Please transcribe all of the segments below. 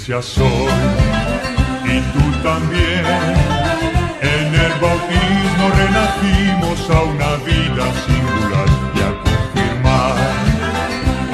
iglesia soy, y tú también. En el bautismo renacimos a una vida singular y a confirmar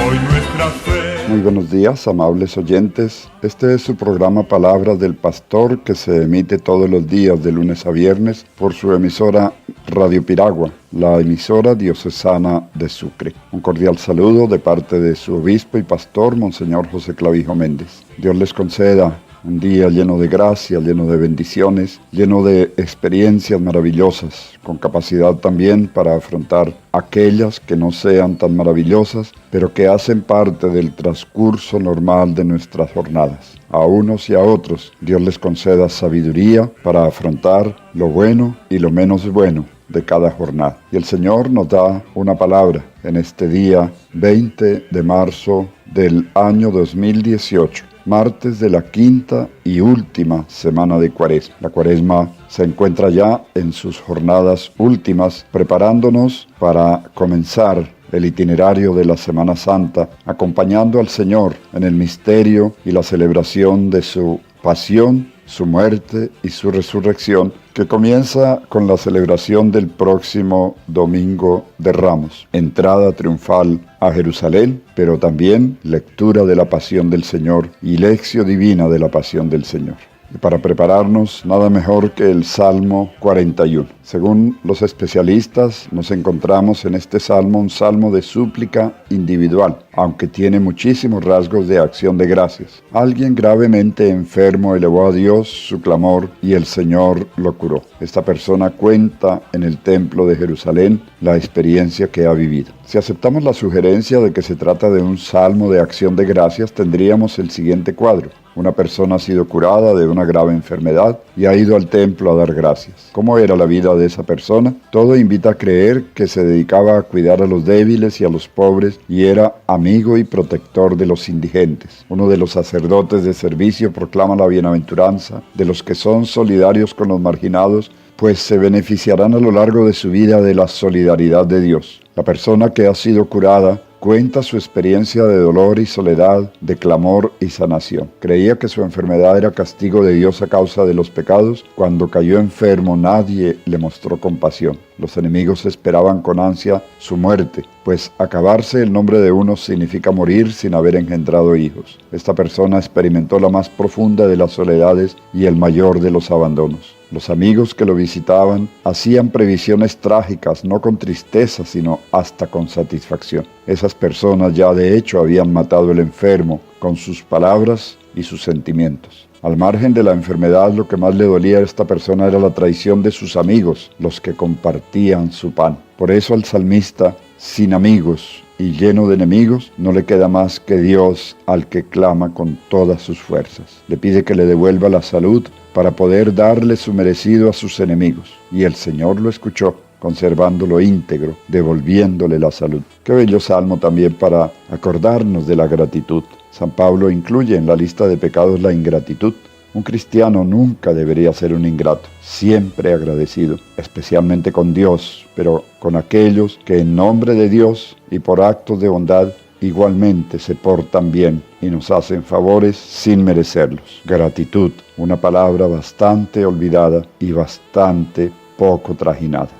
hoy nuestra fe. Muy buenos días, amables oyentes. Este es su programa Palabras del Pastor, que se emite todos los días de lunes a viernes por su emisora Radio Piragua, la emisora diocesana de Sucre. Un cordial saludo de parte de su obispo y pastor, Monseñor José Clavijo Méndez. Dios les conceda un día lleno de gracia, lleno de bendiciones, lleno de experiencias maravillosas, con capacidad también para afrontar aquellas que no sean tan maravillosas, pero que hacen parte del transcurso normal de nuestras jornadas. A unos y a otros, Dios les conceda sabiduría para afrontar lo bueno y lo menos bueno de cada jornada. Y el Señor nos da una palabra en este día 20 de marzo del año 2018. Martes de la quinta y última semana de Cuaresma. La Cuaresma se encuentra ya en sus jornadas últimas, preparándonos para comenzar el itinerario de la Semana Santa, acompañando al Señor en el misterio y la celebración de su pasión, su muerte y su resurrección, que comienza con la celebración del próximo Domingo de Ramos, entrada triunfal a Jerusalén, pero también lectura de la Pasión del Señor y lección divina de la Pasión del Señor. Y para prepararnos, nada mejor que el Salmo 41. Según los especialistas, nos encontramos en este salmo un salmo de súplica individual, aunque tiene muchísimos rasgos de acción de gracias. Alguien gravemente enfermo elevó a Dios su clamor y el Señor lo curó. Esta persona cuenta en el templo de Jerusalén la experiencia que ha vivido. Si aceptamos la sugerencia de que se trata de un salmo de acción de gracias, tendríamos el siguiente cuadro. Una persona ha sido curada de una grave enfermedad y ha ido al templo a dar gracias. ¿Cómo era la vida de esa persona? Todo invita a creer que se dedicaba a cuidar a los débiles y a los pobres y era amigo y protector de los indigentes. Uno de los sacerdotes de servicio proclama la bienaventuranza de los que son solidarios con los marginados, pues se beneficiarán a lo largo de su vida de la solidaridad de Dios. La persona que ha sido curada cuenta su experiencia de dolor y soledad, de clamor y sanación. Creía que su enfermedad era castigo de Dios a causa de los pecados. Cuando cayó enfermo, nadie le mostró compasión. Los enemigos esperaban con ansia su muerte, pues acabarse el nombre de uno significa morir sin haber engendrado hijos. Esta persona experimentó la más profunda de las soledades y el mayor de los abandonos. Los amigos que lo visitaban hacían previsiones trágicas, no con tristeza, sino hasta con satisfacción. Esas personas ya de hecho habían matado al enfermo con sus palabras y sus sentimientos. Al margen de la enfermedad, lo que más le dolía a esta persona era la traición de sus amigos, los que compartían su pan. Por eso al salmista, sin amigos y lleno de enemigos, no le queda más que Dios al que clama con todas sus fuerzas. Le pide que le devuelva la salud para poder darle su merecido a sus enemigos. Y el Señor lo escuchó, conservándolo íntegro, devolviéndole la salud. Qué bello salmo también para acordarnos de la gratitud. San Pablo incluye en la lista de pecados la ingratitud. Un cristiano nunca debería ser un ingrato, siempre agradecido, especialmente con Dios, pero con aquellos que en nombre de Dios y por actos de bondad igualmente se portan bien y nos hacen favores sin merecerlos. Gratitud, una palabra bastante olvidada y bastante poco trajinada.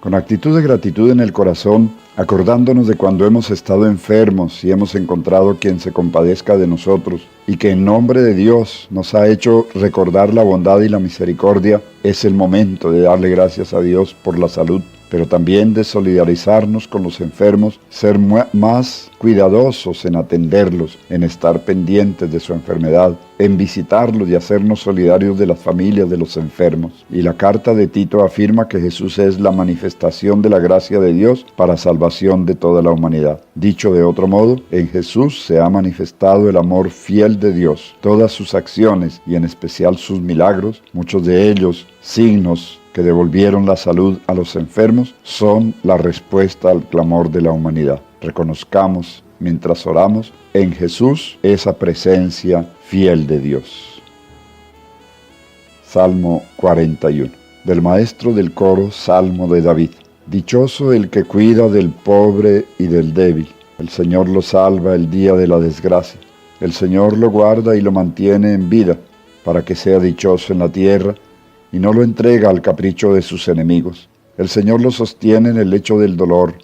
Con actitud de gratitud en el corazón, acordándonos de cuando hemos estado enfermos y hemos encontrado quien se compadezca de nosotros y que en nombre de Dios nos ha hecho recordar la bondad y la misericordia, es el momento de darle gracias a Dios por la salud, pero también de solidarizarnos con los enfermos, ser más cuidadosos en atenderlos, en estar pendientes de su enfermedad, en visitarlos y hacernos solidarios de las familias de los enfermos. Y la carta de Tito afirma que Jesús es la manifestación de la gracia de Dios para salvación de toda la humanidad. Dicho de otro modo, en Jesús se ha manifestado el amor fiel de Dios. Todas sus acciones y en especial sus milagros, muchos de ellos signos que devolvieron la salud a los enfermos, son la respuesta al clamor de la humanidad. Reconozcamos, mientras oramos, en Jesús esa presencia fiel de Dios. Salmo 41. Del maestro del coro, Salmo de David. Dichoso el que cuida del pobre y del débil. El Señor lo salva el día de la desgracia. El Señor lo guarda y lo mantiene en vida, para que sea dichoso en la tierra, y no lo entrega al capricho de sus enemigos. El Señor lo sostiene en el lecho del dolor,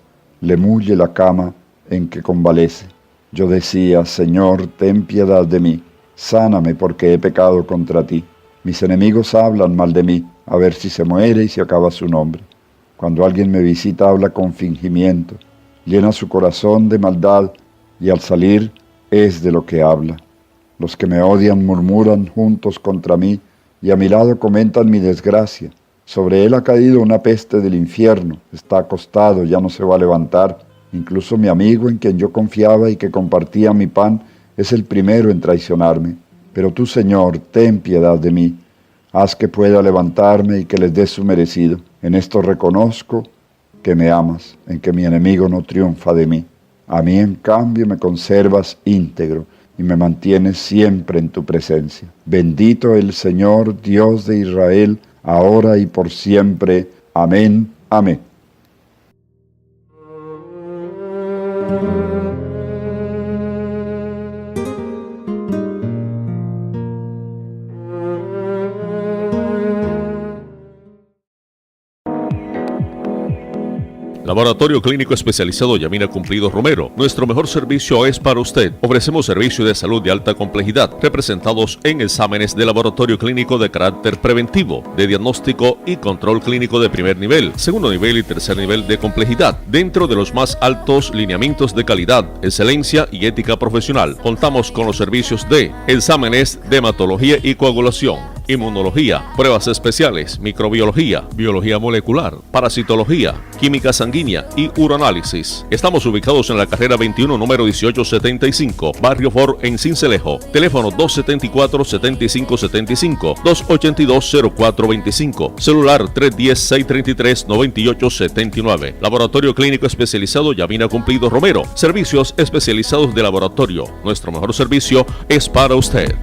le mulle la cama en que convalece. Yo decía, Señor, ten piedad de mí, sáname porque he pecado contra ti. Mis enemigos hablan mal de mí, a ver si se muere y se acaba su nombre. Cuando alguien me visita habla con fingimiento, llena su corazón de maldad y al salir es de lo que habla. Los que me odian murmuran juntos contra mí y a mi lado comentan mi desgracia. Sobre él ha caído una peste del infierno, está acostado, ya no se va a levantar. Incluso mi amigo en quien yo confiaba y que compartía mi pan es el primero en traicionarme. Pero tú, Señor, ten piedad de mí. Haz que pueda levantarme y que les dé su merecido. En esto reconozco que me amas, en que mi enemigo no triunfa de mí. A mí, en cambio, me conservas íntegro y me mantienes siempre en tu presencia. Bendito el Señor, Dios de Israel, ahora y por siempre. Amén. Amén. Laboratorio Clínico Especializado Yamina Cumplido Romero. Nuestro mejor servicio es para usted. Ofrecemos servicio de salud de alta complejidad, representados en exámenes de laboratorio clínico de carácter preventivo, de diagnóstico y control clínico de primer nivel, segundo nivel y tercer nivel de complejidad, dentro de los más altos lineamientos de calidad, excelencia y ética profesional. Contamos con los servicios de exámenes de hematología y coagulación, inmunología, pruebas especiales, microbiología, biología molecular, parasitología, química sanguínea y uroanálisis. Estamos ubicados en la carrera 21, número 1875, Barrio Fort, en Sincelejo. Teléfono 274-7575, 282-0425, celular 310-633-9879. Laboratorio Clínico Especializado Yamina Cumplido Romero. Servicios especializados de laboratorio. Nuestro mejor servicio es para usted.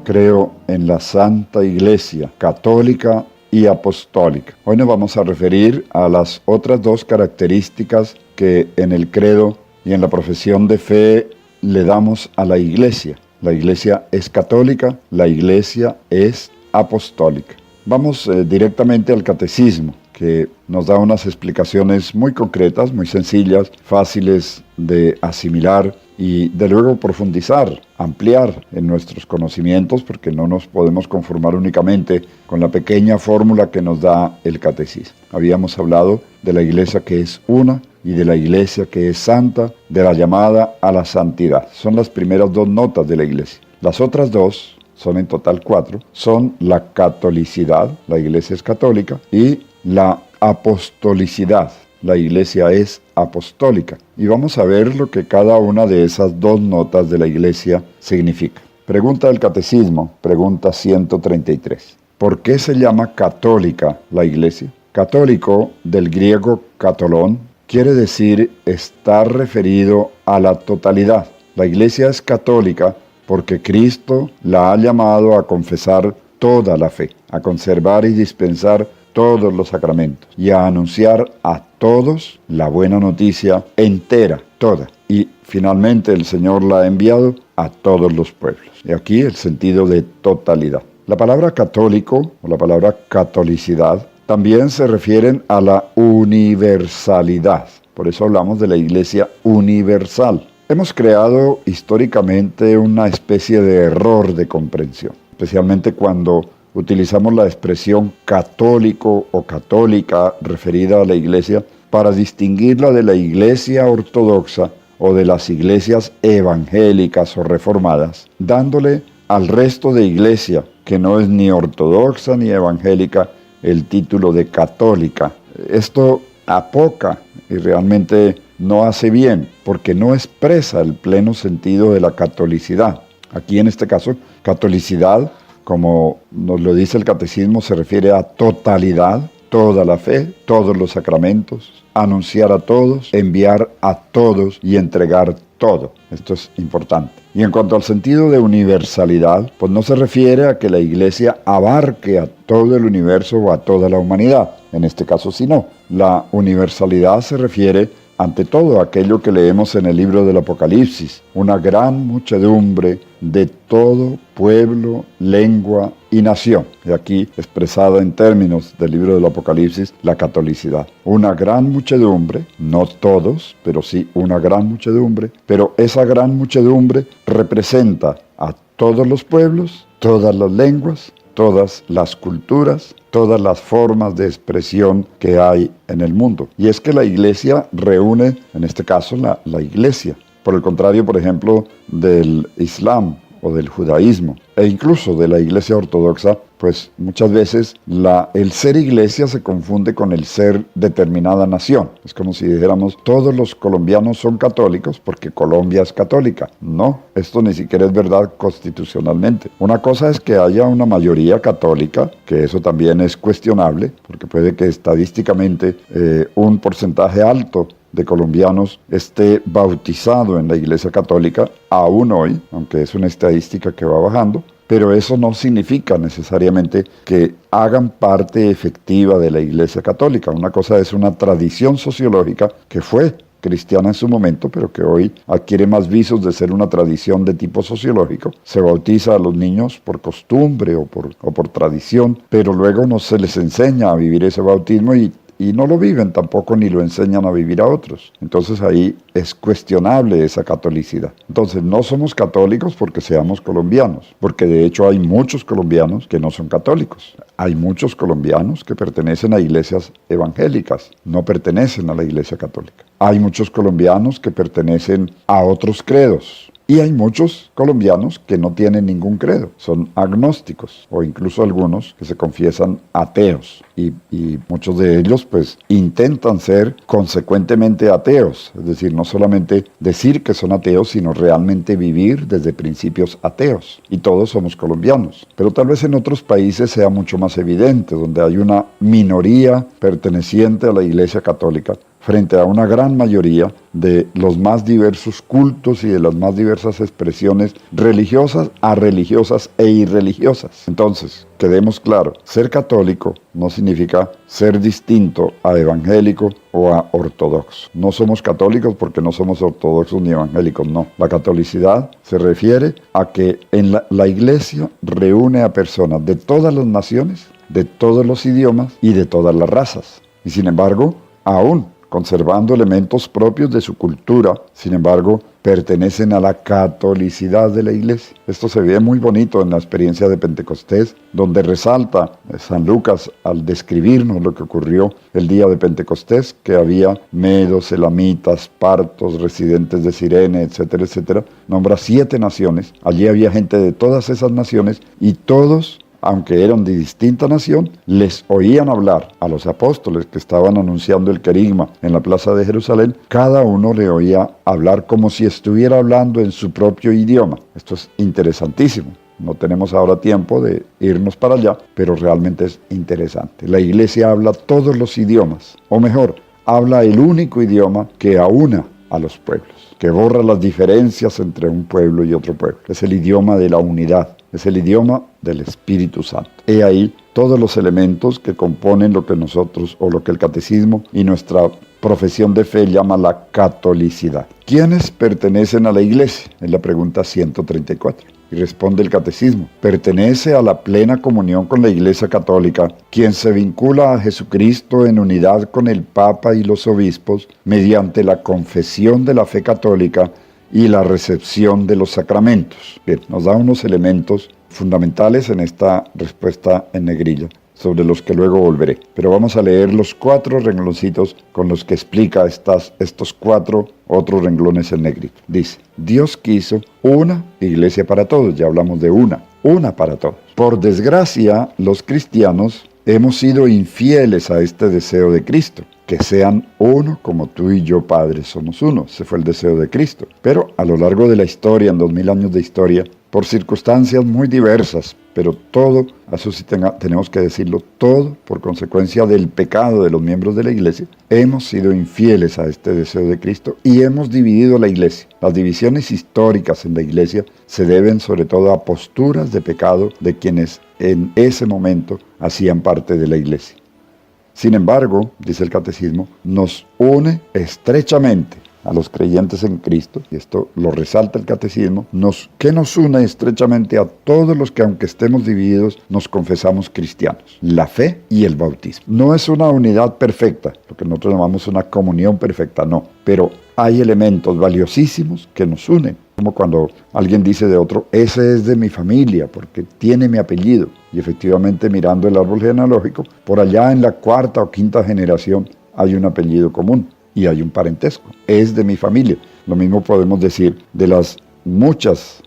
Creo en la Santa Iglesia Católica y Apostólica. Hoy nos vamos a referir a las otras dos características que en el credo y en la profesión de fe le damos a la Iglesia. La Iglesia es católica, la Iglesia es apostólica. Vamos directamente al catecismo, que nos da unas explicaciones muy concretas, muy sencillas, fáciles de asimilar y de luego profundizar, ampliar en nuestros conocimientos, porque no nos podemos conformar únicamente con la pequeña fórmula que nos da el catecismo. Habíamos hablado de la Iglesia que es una y de la Iglesia que es santa, de la llamada a la santidad. Son las primeras dos notas de la Iglesia. Las otras dos, son en total 4, son la catolicidad, la Iglesia es católica, y la apostolicidad, la Iglesia es apostólica. Y vamos a ver lo que cada una de esas dos notas de la Iglesia significa. Pregunta del Catecismo, pregunta 133. ¿Por qué se llama católica la Iglesia? Católico, del griego katolón, quiere decir estar referido a la totalidad. La Iglesia es católica porque Cristo la ha llamado a confesar toda la fe, a conservar y dispensar todos los sacramentos y a anunciar a todos la buena noticia entera, toda. Y finalmente el Señor la ha enviado a todos los pueblos. Y aquí el sentido de totalidad. La palabra católico o la palabra catolicidad también se refieren a la universalidad. Por eso hablamos de la Iglesia universal. Hemos creado históricamente una especie de error de comprensión, especialmente cuando utilizamos la expresión católico o católica referida a la Iglesia para distinguirla de la Iglesia ortodoxa o de las iglesias evangélicas o reformadas, dándole al resto de iglesia, que no es ni ortodoxa ni evangélica, el título de católica. Esto apoca y realmente no hace bien, porque no expresa el pleno sentido de la catolicidad. Aquí en este caso, catolicidad, como nos lo dice el catecismo, se refiere a totalidad, toda la fe, todos los sacramentos, anunciar a todos, enviar a todos y entregar todo. Esto es importante. Y en cuanto al sentido de universalidad, pues no se refiere a que la Iglesia abarque a todo el universo o a toda la humanidad. En este caso sí no. La universalidad se refiere ante todo aquello que leemos en el libro del Apocalipsis, una gran muchedumbre de todo pueblo, lengua y nación. Y aquí expresada en términos del libro del Apocalipsis, la catolicidad. Una gran muchedumbre, no todos, pero sí una gran muchedumbre, pero esa gran muchedumbre representa a todos los pueblos, todas las lenguas, todas las culturas, todas las formas de expresión que hay en el mundo. Y es que la Iglesia reúne, en este caso, la Iglesia. Por el contrario, por ejemplo, del Islam o del judaísmo, e incluso de la Iglesia ortodoxa, pues muchas veces el ser iglesia se confunde con el ser determinada nación. Es como si dijéramos, todos los colombianos son católicos porque Colombia es católica. No, esto ni siquiera es verdad constitucionalmente. Una cosa es que haya una mayoría católica, que eso también es cuestionable, porque puede que estadísticamente un porcentaje alto de colombianos esté bautizado en la Iglesia Católica, aún hoy, aunque es una estadística que va bajando, pero eso no significa necesariamente que hagan parte efectiva de la Iglesia Católica. Una cosa es una tradición sociológica que fue cristiana en su momento, pero que hoy adquiere más visos de ser una tradición de tipo sociológico. Se bautiza a los niños por costumbre o por tradición, pero luego no se les enseña a vivir ese bautismo y no lo viven tampoco ni lo enseñan a vivir a otros. Entonces ahí es cuestionable esa catolicidad. Entonces no somos católicos porque seamos colombianos, porque de hecho hay muchos colombianos que no son católicos. Hay muchos colombianos que pertenecen a iglesias evangélicas, no pertenecen a la Iglesia Católica. Hay muchos colombianos que pertenecen a otros credos. Y hay muchos colombianos que no tienen ningún credo, son agnósticos o incluso algunos que se confiesan ateos y muchos de ellos pues intentan ser consecuentemente ateos, es decir, no solamente decir que son ateos, sino realmente vivir desde principios ateos. Y todos somos colombianos, pero tal vez en otros países sea mucho más evidente, donde hay una minoría perteneciente a la Iglesia Católica frente a una gran mayoría de los más diversos cultos y de las más diversas expresiones religiosas, arreligiosas e irreligiosas. Entonces, quedemos claros, ser católico no significa ser distinto a evangélico o a ortodoxo. No somos católicos porque no somos ortodoxos ni evangélicos, no. La catolicidad se refiere a que en la Iglesia reúne a personas de todas las naciones, de todos los idiomas y de todas las razas. Y sin embargo, aún conservando elementos propios de su cultura, sin embargo, pertenecen a la catolicidad de la Iglesia. Esto se ve muy bonito en la experiencia de Pentecostés, donde resalta San Lucas al describirnos lo que ocurrió el día de Pentecostés, que había medos, elamitas, partos, residentes de Cirene, etcétera, etcétera. Nombra 7 naciones. Allí había gente de todas esas naciones y todos, aunque eran de distinta nación, les oían hablar a los apóstoles que estaban anunciando el querigma en la plaza de Jerusalén. Cada uno le oía hablar como si estuviera hablando en su propio idioma. Esto es interesantísimo. No tenemos ahora tiempo de irnos para allá, pero realmente es interesante. La Iglesia habla todos los idiomas, o mejor, habla el único idioma que aúna a los pueblos, que borra las diferencias entre un pueblo y otro pueblo. Es el idioma de la unidad, es el idioma del Espíritu Santo. He ahí todos los elementos que componen lo que nosotros, o lo que el catecismo y nuestra profesión de fe llama la catolicidad. ¿Quiénes pertenecen a la Iglesia? Es la pregunta 134. Y responde el catecismo: pertenece a la plena comunión con la Iglesia Católica quien se vincula a Jesucristo en unidad con el Papa y los obispos mediante la confesión de la fe católica y la recepción de los sacramentos. Bien, nos da unos elementos fundamentales en esta respuesta en negrilla, sobre los que luego volveré. Pero vamos a leer los 4 rengloncitos con los que explica estos 4 otros renglones en negrito. Dice: Dios quiso una iglesia para todos. Ya hablamos de una para todos. Por desgracia, los cristianos hemos sido infieles a este deseo de Cristo, que sean uno como tú y yo, Padre, somos uno. Ese fue el deseo de Cristo. Pero a lo largo de la historia, en 2000 años de historia, por circunstancias muy diversas, pero todo, eso sí tenemos que decirlo, todo por consecuencia del pecado de los miembros de la iglesia, hemos sido infieles a este deseo de Cristo y hemos dividido la iglesia. Las divisiones históricas en la iglesia se deben sobre todo a posturas de pecado de quienes en ese momento hacían parte de la iglesia. Sin embargo, dice el Catecismo, nos une estrechamente a los creyentes en Cristo, y esto lo resalta el Catecismo, ¿qué nos une estrechamente a todos los que, aunque estemos divididos, nos confesamos cristianos? La fe y el bautismo. No es una unidad perfecta, lo que nosotros llamamos una comunión perfecta, no, pero hay elementos valiosísimos que nos unen, como cuando alguien dice de otro, ese es de mi familia, porque tiene mi apellido, y efectivamente mirando el árbol genealógico, por allá en la 4ª o 5ª generación hay un apellido común. Y hay un parentesco, es de mi familia. Lo mismo podemos decir de las muchas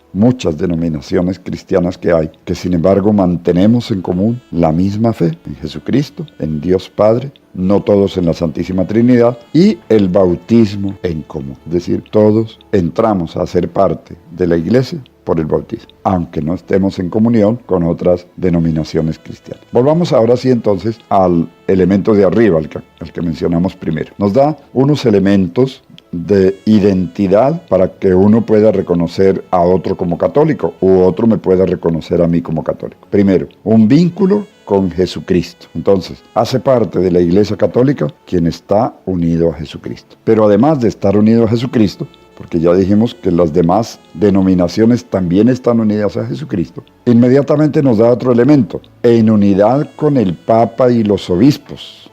denominaciones cristianas que hay, que sin embargo mantenemos en común la misma fe en Jesucristo, en Dios Padre, no todos en la Santísima Trinidad, y el bautismo en común. Es decir, todos entramos a ser parte de la iglesia por el bautismo, aunque no estemos en comunión con otras denominaciones cristianas. Volvamos ahora sí entonces al elemento de arriba, al que mencionamos primero. Nos da unos elementos de identidad para que uno pueda reconocer a otro como católico u otro me pueda reconocer a mí como católico. Primero, un vínculo con Jesucristo. Entonces, hace parte de la Iglesia Católica quien está unido a Jesucristo. Pero además de estar unido a Jesucristo, porque ya dijimos que las demás denominaciones también están unidas a Jesucristo, inmediatamente nos da otro elemento, en unidad con el Papa y los obispos.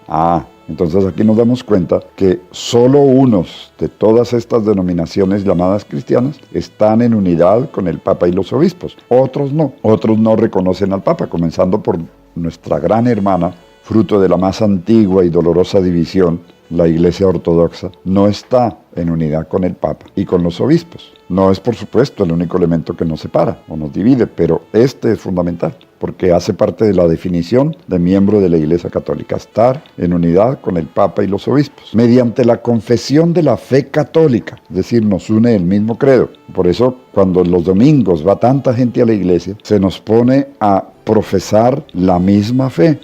Entonces aquí nos damos cuenta que solo unos de todas estas denominaciones llamadas cristianas están en unidad con el Papa y los obispos. Otros no reconocen al Papa, comenzando por nuestra gran hermana, fruto de la más antigua y dolorosa división, la Iglesia Ortodoxa, no está en unidad con el Papa y con los obispos. No es, por supuesto, el único elemento que nos separa o nos divide, pero este es fundamental, porque hace parte de la definición de miembro de la Iglesia Católica, estar en unidad con el Papa y los obispos, mediante la confesión de la fe católica, es decir, nos une el mismo credo. Por eso, cuando los domingos va tanta gente a la iglesia, se nos pone a profesar la misma fe.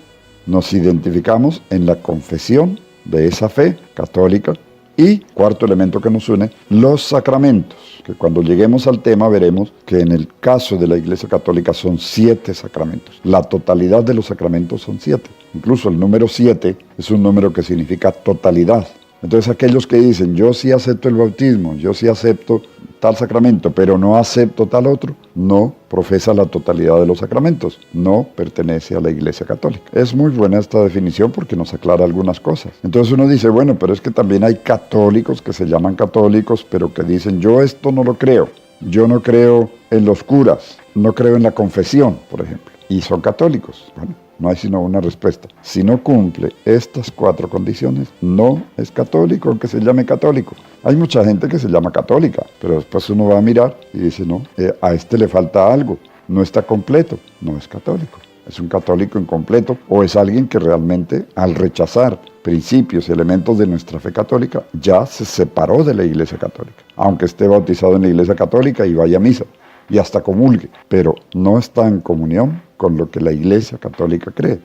Nos identificamos en la confesión de esa fe católica. Y cuarto elemento que nos une, los sacramentos, que cuando lleguemos al tema veremos que en el caso de la Iglesia Católica son 7 sacramentos. La totalidad de los sacramentos son 7. Incluso el número 7 es un número que significa totalidad. Entonces aquellos que dicen, yo sí acepto el bautismo, yo sí acepto tal sacramento, pero no acepto tal otro, no profesa la totalidad de los sacramentos, no pertenece a la Iglesia Católica. Es muy buena esta definición porque nos aclara algunas cosas. Entonces uno dice, bueno, pero es que también hay católicos que se llaman católicos, pero que dicen, yo esto no lo creo, yo no creo en los curas, no creo en la confesión, por ejemplo, y son católicos. Bueno, no hay sino una respuesta. Si no cumple estas 4 condiciones, no es católico, aunque se llame católico. Hay mucha gente que se llama católica, pero después uno va a mirar y dice, no, a este le falta algo, no está completo, no es católico. Es un católico incompleto o es alguien que realmente al rechazar principios y elementos de nuestra fe católica ya se separó de la Iglesia Católica, aunque esté bautizado en la Iglesia Católica y vaya a misa y hasta comulgue, pero no está en comunión con lo que la Iglesia Católica cree.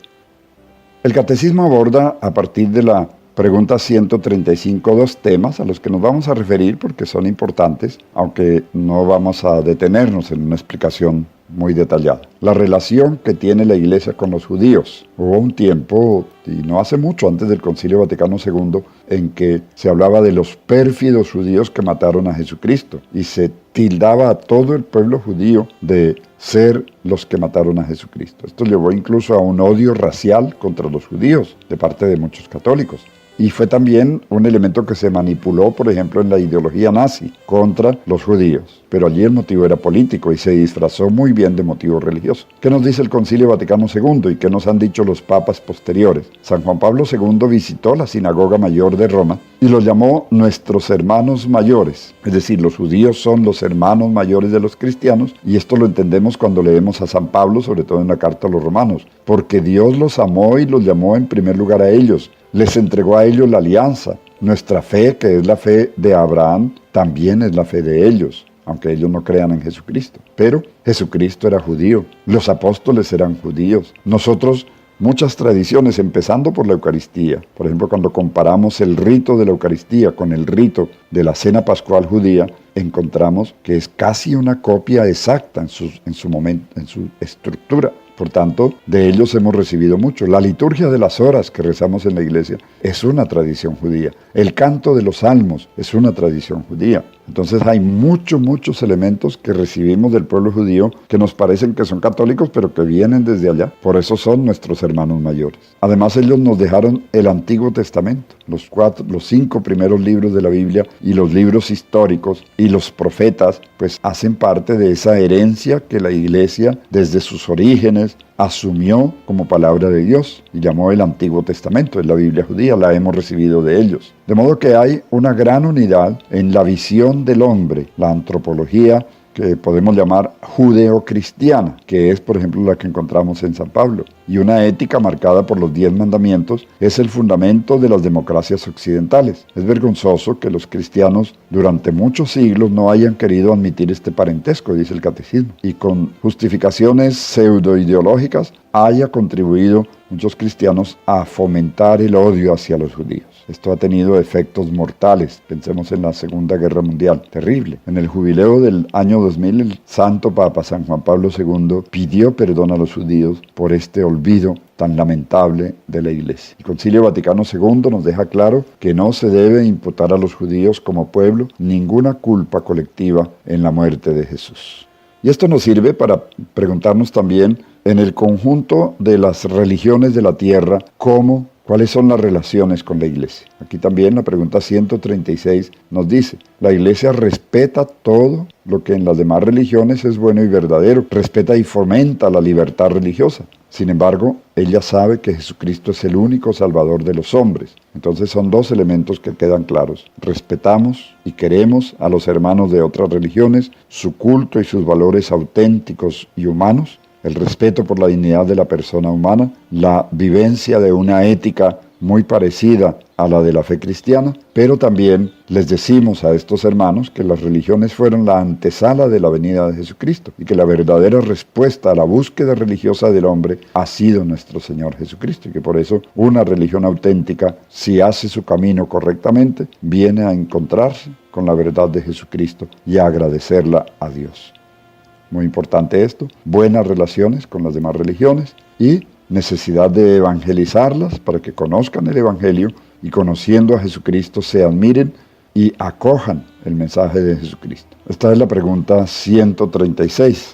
El Catecismo aborda a partir de la pregunta 135 2 temas a los que nos vamos a referir porque son importantes, aunque no vamos a detenernos en una explicación muy detallada. La relación que tiene la Iglesia con los judíos. Hubo un tiempo, y no hace mucho, antes del Concilio Vaticano II, en que se hablaba de los pérfidos judíos que mataron a Jesucristo y se tildaba a todo el pueblo judío de ser los que mataron a Jesucristo. Esto llevó incluso a un odio racial contra los judíos de parte de muchos católicos. Y fue también un elemento que se manipuló, por ejemplo, en la ideología nazi contra los judíos. Pero allí el motivo era político y se disfrazó muy bien de motivo religioso. ¿Qué nos dice el Concilio Vaticano II y qué nos han dicho los papas posteriores? San Juan Pablo II visitó la Sinagoga Mayor de Roma y los llamó nuestros hermanos mayores. Es decir, los judíos son los hermanos mayores de los cristianos y esto lo entendemos cuando leemos a San Pablo, sobre todo en la carta a los romanos. Porque Dios los amó y los llamó en primer lugar a ellos. Les entregó a ellos la alianza. Nuestra fe, que es la fe de Abraham, también es la fe de ellos. aunque ellos no crean en Jesucristo. Pero Jesucristo era judío, los apóstoles eran judíos. Nosotros, muchas tradiciones, empezando por la Eucaristía. Por ejemplo, cuando comparamos el rito de la Eucaristía con el rito de la cena pascual judía, encontramos que es casi una copia exacta en su momento, en su estructura. Por tanto, de ellos hemos recibido mucho. La liturgia de las horas que rezamos en la iglesia es una tradición judía. El canto de los salmos es una tradición judía. Entonces hay muchos elementos que recibimos del pueblo judío que nos parecen que son católicos, pero que vienen desde allá. Por eso son nuestros hermanos mayores. Además, ellos nos dejaron el Antiguo Testamento, los 5 primeros libros de la Biblia y los libros históricos y los profetas, pues hacen parte de esa herencia que la iglesia desde sus orígenes asumió como palabra de Dios y llamó el Antiguo Testamento. Es la Biblia judía, la hemos recibido de ellos. De modo que hay una gran unidad en la visión del hombre, la antropología que podemos llamar judeocristiana, que es, por ejemplo, la que encontramos en San Pablo. Y una ética marcada por los 10 mandamientos es el fundamento de las democracias occidentales. Es vergonzoso que los cristianos durante muchos siglos no hayan querido admitir este parentesco, dice el catecismo, y con justificaciones pseudoideológicas haya contribuido muchos cristianos a fomentar el odio hacia los judíos. Esto ha tenido efectos mortales. Pensemos en la Segunda Guerra Mundial. Terrible. En el jubileo del año 2000, el Santo Papa San Juan Pablo II pidió perdón a los judíos por este olvido tan lamentable de la Iglesia. El Concilio Vaticano II nos deja claro que no se debe imputar a los judíos como pueblo ninguna culpa colectiva en la muerte de Jesús. Y esto nos sirve para preguntarnos también en el conjunto de las religiones de la tierra, ¿cuáles son las relaciones con la Iglesia? Aquí también la pregunta 136 nos dice, la Iglesia respeta todo lo que en las demás religiones es bueno y verdadero, respeta y fomenta la libertad religiosa. Sin embargo, ella sabe que Jesucristo es el único Salvador de los hombres. Entonces son 2 elementos que quedan claros. Respetamos y queremos a los hermanos de otras religiones, su culto y sus valores auténticos y humanos, el respeto por la dignidad de la persona humana, la vivencia de una ética muy parecida a la de la fe cristiana, pero también les decimos a estos hermanos que las religiones fueron la antesala de la venida de Jesucristo y que la verdadera respuesta a la búsqueda religiosa del hombre ha sido nuestro Señor Jesucristo y que por eso una religión auténtica, si hace su camino correctamente, viene a encontrarse con la verdad de Jesucristo y a agradecerla a Dios. Muy importante esto, buenas relaciones con las demás religiones y necesidad de evangelizarlas para que conozcan el Evangelio y conociendo a Jesucristo se admiren y acojan el mensaje de Jesucristo. Esta es la pregunta 136.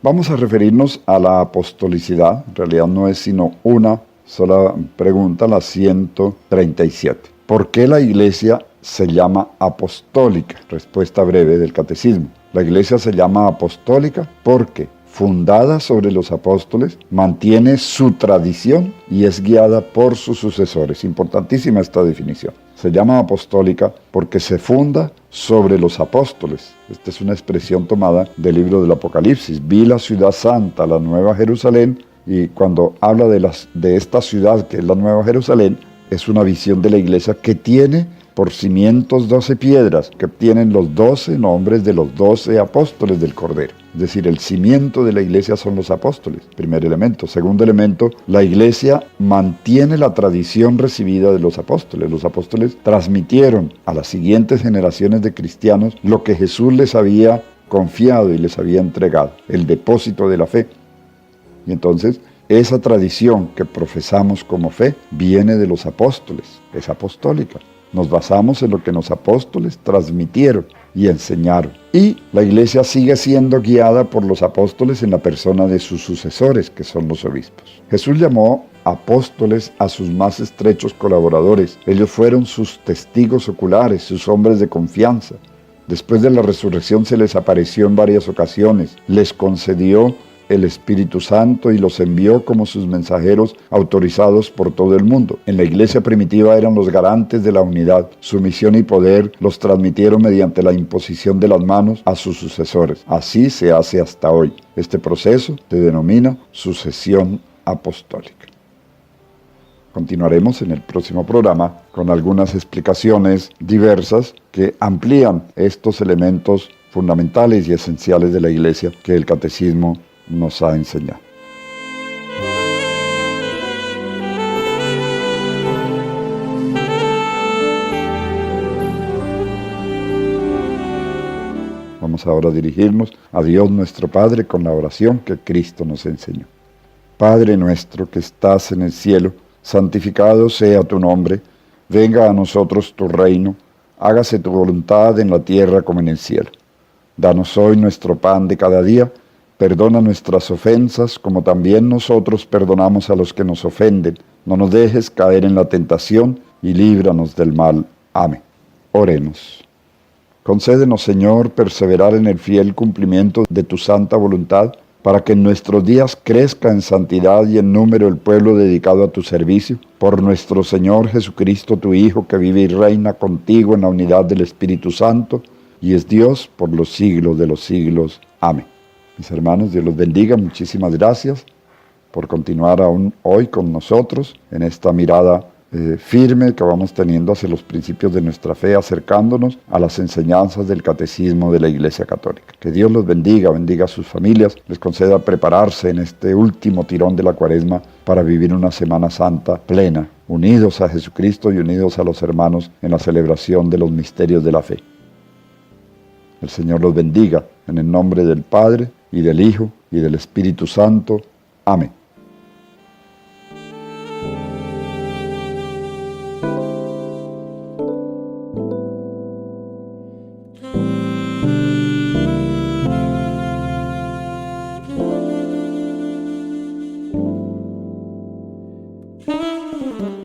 Vamos a referirnos a la apostolicidad, en realidad no es sino una sola pregunta, la 137. ¿Por qué la Iglesia se llama apostólica? Respuesta breve del catecismo. La Iglesia se llama apostólica porque, fundada sobre los apóstoles, mantiene su tradición y es guiada por sus sucesores. Importantísima esta definición. Se llama apostólica porque se funda sobre los apóstoles. Esta es una expresión tomada del libro del Apocalipsis. Vi la ciudad santa, la Nueva Jerusalén, y cuando habla de esta ciudad que es la Nueva Jerusalén, es una visión de la Iglesia que tiene por cimientos 12 piedras, que tienen los 12 nombres de los 12 apóstoles del Cordero. Es decir, el cimiento de la Iglesia son los apóstoles, primer elemento. Segundo elemento, la Iglesia mantiene la tradición recibida de los apóstoles. Los apóstoles transmitieron a las siguientes generaciones de cristianos lo que Jesús les había confiado y les había entregado, el depósito de la fe. Y entonces, esa tradición que profesamos como fe viene de los apóstoles, es apostólica. Nos basamos en lo que los apóstoles transmitieron y enseñaron. Y la Iglesia sigue siendo guiada por los apóstoles en la persona de sus sucesores, que son los obispos. Jesús llamó apóstoles a sus más estrechos colaboradores. Ellos fueron sus testigos oculares, sus hombres de confianza. Después de la resurrección se les apareció en varias ocasiones, les concedió el Espíritu Santo y los envió como sus mensajeros autorizados por todo el mundo. En la iglesia primitiva eran los garantes de la unidad. Su misión y poder los transmitieron mediante la imposición de las manos a sus sucesores. Así se hace hasta hoy. Este proceso se denomina sucesión apostólica. Continuaremos en el próximo programa con algunas explicaciones diversas que amplían estos elementos fundamentales y esenciales de la Iglesia que el Catecismo nos ha enseñado. Vamos ahora a dirigirnos a Dios nuestro Padre con la oración que Cristo nos enseñó. Padre nuestro que estás en el cielo, santificado sea tu nombre, venga a nosotros tu reino, hágase tu voluntad en la tierra como en el cielo. Danos hoy nuestro pan de cada día, perdona nuestras ofensas como también nosotros perdonamos a los que nos ofenden. No nos dejes caer en la tentación y líbranos del mal. Amén. Oremos. Concédenos, Señor, perseverar en el fiel cumplimiento de tu santa voluntad, para que en nuestros días crezca en santidad y en número el pueblo dedicado a tu servicio. Por nuestro Señor Jesucristo, tu Hijo, que vive y reina contigo en la unidad del Espíritu Santo, y es Dios por los siglos de los siglos. Amén. Mis hermanos, Dios los bendiga. Muchísimas gracias por continuar aún hoy con nosotros en esta mirada firme que vamos teniendo hacia los principios de nuestra fe, acercándonos a las enseñanzas del Catecismo de la Iglesia Católica. Que Dios los bendiga, bendiga a sus familias, les conceda prepararse en este último tirón de la Cuaresma para vivir una Semana Santa plena, unidos a Jesucristo y unidos a los hermanos en la celebración de los misterios de la fe. El Señor los bendiga en el nombre del Padre, y del Hijo, y del Espíritu Santo. Amén.